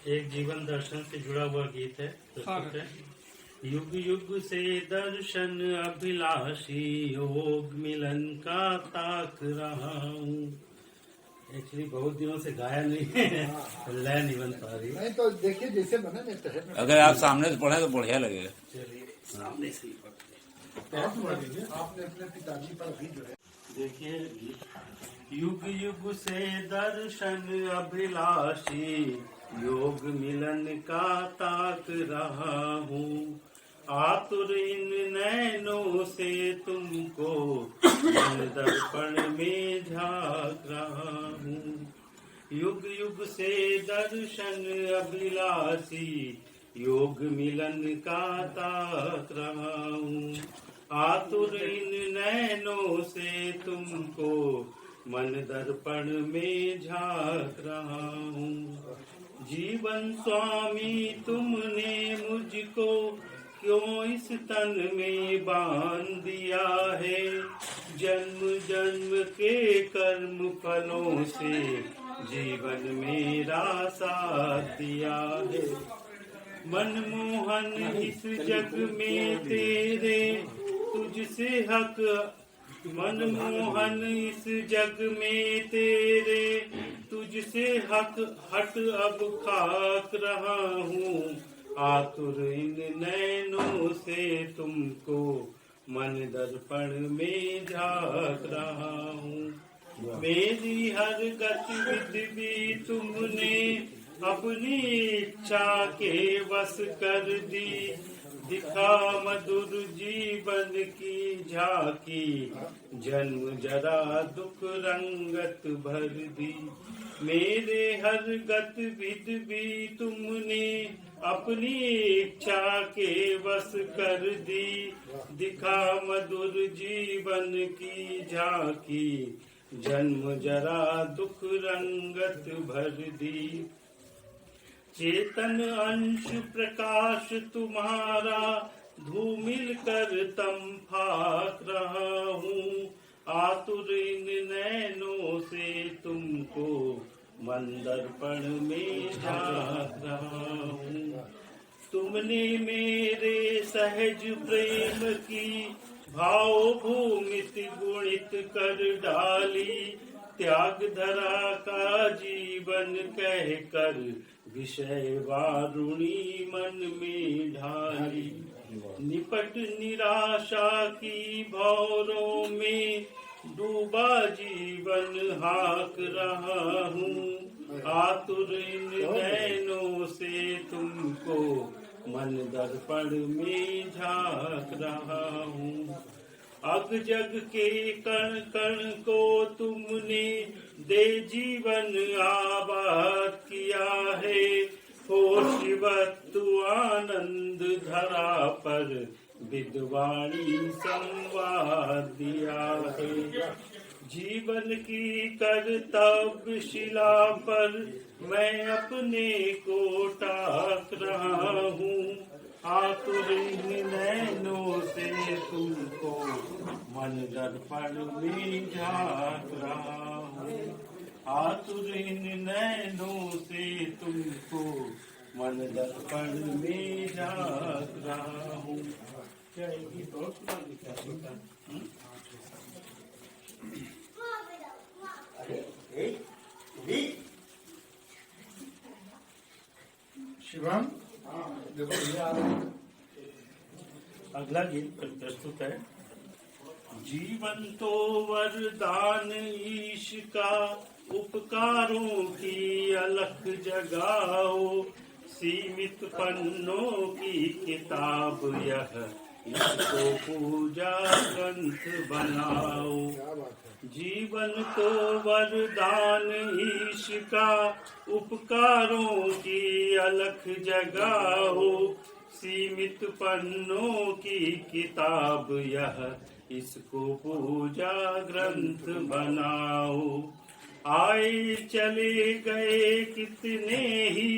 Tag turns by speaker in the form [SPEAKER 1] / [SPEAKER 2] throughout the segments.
[SPEAKER 1] एक जीवन दर्शन से जुड़ा हुआ गीत है, प्रस्तुत है। युग युग से दर्शन अभिलाषी, योग मिलन का ताक रहा हूँ। एक्चुअली बहुत दिनों से गाया नहीं है, लय नहीं बन पा रही।
[SPEAKER 2] नहीं तो देखिए जैसे बना नहीं है।
[SPEAKER 3] अगर आप सामने से पढ़े तो बढ़िया लगेगा।
[SPEAKER 1] चलिए सामने से ही पढ़ते
[SPEAKER 2] आपने अपने पिताजी पर भी जो है
[SPEAKER 1] देखिए। युग युग से दर्शन अभिलाषी, योग मिलन का ताक रहा हूँ। आतुर इन नैनों से तुमको मन दर्पण में झांक रहा हूँ। युग युग से दर्शन अभिलाषी, योग मिलन का ताक रहा हूँ। आतुर इन नैनों से तुमको मन दर्पण में झांक रहा हूँ। जीवन स्वामी तुमने मुझको क्यों इस तन में बांध दिया है। जन्म जन्म के कर्म फलों से जीवन मेरा साथ दिया है। मनमोहन इस जग में तेरे तुझसे हक, मनमोहन इस जग में तेरे तुझसे हक हट अब खाक रहा हूँ। आतुर इन नैनों से तुमको मन दर्पण में झांक रहा हूँ। मेरी हर गतिविधि भी तुमने अपनी इच्छा के वश कर दी। दिखा मधुर जीवन की झांकी, जन्म जरा दुख रंगत भर दी। मेरे हर गतिविधि भी तुमने अपनी इच्छा के वश कर दी। दिखा मधुर जीवन की झांकी, जन्म जरा दुख रंगत भर दी। चेतन अंश प्रकाश तुम्हारा धूमिल कर तम फाक रहा हूँ। आतुर इन नैनों से तुमको मन दर्पण में झांक रहा हूँ। तुमने मेरे सहज प्रेम की भाव भूमित गुणित कर डाली। त्याग धरा का जीवन कह कर विषय वारुणी मन में ढाली। निपट निराशा की भौरों में डूबा जीवन हाक रहा हूँ। आतुर इन नैनों से तुमको मन दर्पण में झांक रहा हूँ। अग जग के कण कण को तुमने दे जीवन आबाद किया है। हो शिवत्व आनंद धरा पर विद्वाणी संवाद दिया है। जीवन की कर्तव्य शिला पर मैं अपने को टाक रहा हूँ। आतुर इन नैनों से तुमको मन दर्पण में झांक रहा हूँ। आतुर इन नैनों से तुमको मन दर्पण में झांक रहा हूँ। क्या ये बहुत सुना लिखा
[SPEAKER 2] शिवम
[SPEAKER 1] अगला गीत प्रस्तुत है। जीवन तो वरदान ईश का, उपकारों की अलख जगाओ। सीमित पन्नों की किताब यह, इसको पूजा ग्रंथ बनाओ। जीवन तो वरदान ईश का, उपकारों की अलख जगाओ। सीमित पन्नों की किताब यह, इसको पूजा ग्रंथ बनाओ। आए चले गए कितने ही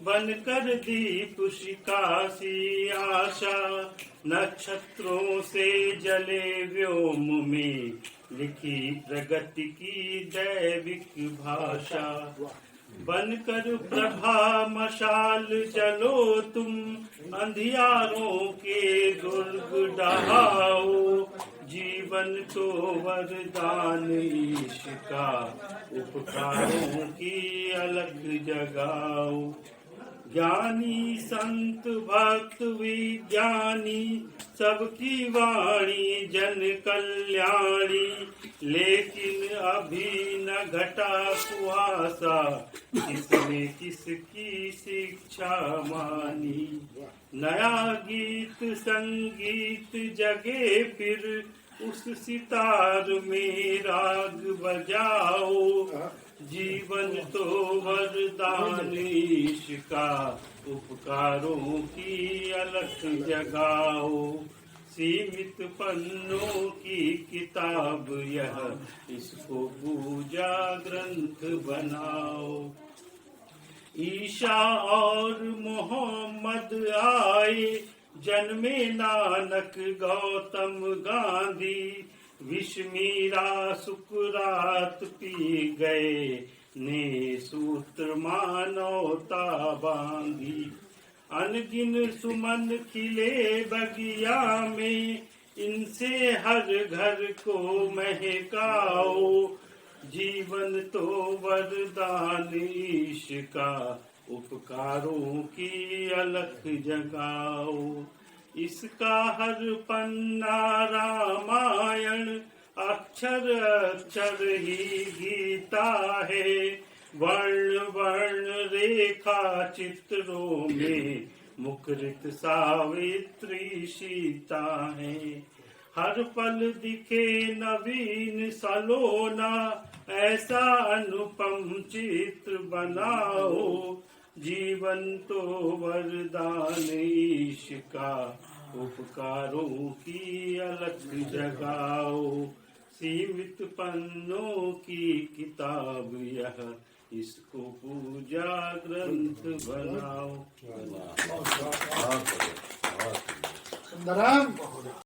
[SPEAKER 1] बनकर दीप शिकासी आशा। नक्षत्रों से जले व्योम में लिखी प्रगति की दैविक भाषा। बनकर प्रभा मशाल चलो तुम, अंधियारों के दुर्ग डहाओ। जीवन तो वरदान ईश का, उपकारों की अलख जगाओ। ज्ञानी संत भक्त विज्ञानी, सबकी वाणी जन कल्याणी। लेकिन अभी न घटा कुआसा, किसने किसकी शिक्षा मानी। नया गीत संगीत जगे फिर, उस सितार में राग बजाओ। जीवन तो वरदान ईश का, उपकारों की अलख जगाओ। सीमित पन्नों की किताब यह, इसको पूजा ग्रंथ बनाओ। ईशा और मोहम्मद आए, जन्मे नानक गौतम गांधी। विष मीरा सुकरात पी गए, ने सूत्र मानवता बांधी। अनगिन सुमन खिले बगिया में, इनसे हर घर को महकाओ। जीवन तो वरदान ईश का, उपकारों की अलख जगाओ। इसका हर पन्ना रामायण, अक्षर अक्षर ही गीता है। वर्ण वर्ण रेखा चित्रों में, मुखरित सावित्री सीता है। हर पल दिखे नवीन सलोना, ऐसा अनुपम चित्र बनाओ। जीवन तो वरदान ईश का, उपकारों की अलख जगाओ। सीमित पन्नों की किताब यह, इसको पूजा ग्रंथ बनाओ।
[SPEAKER 2] सुंदरम।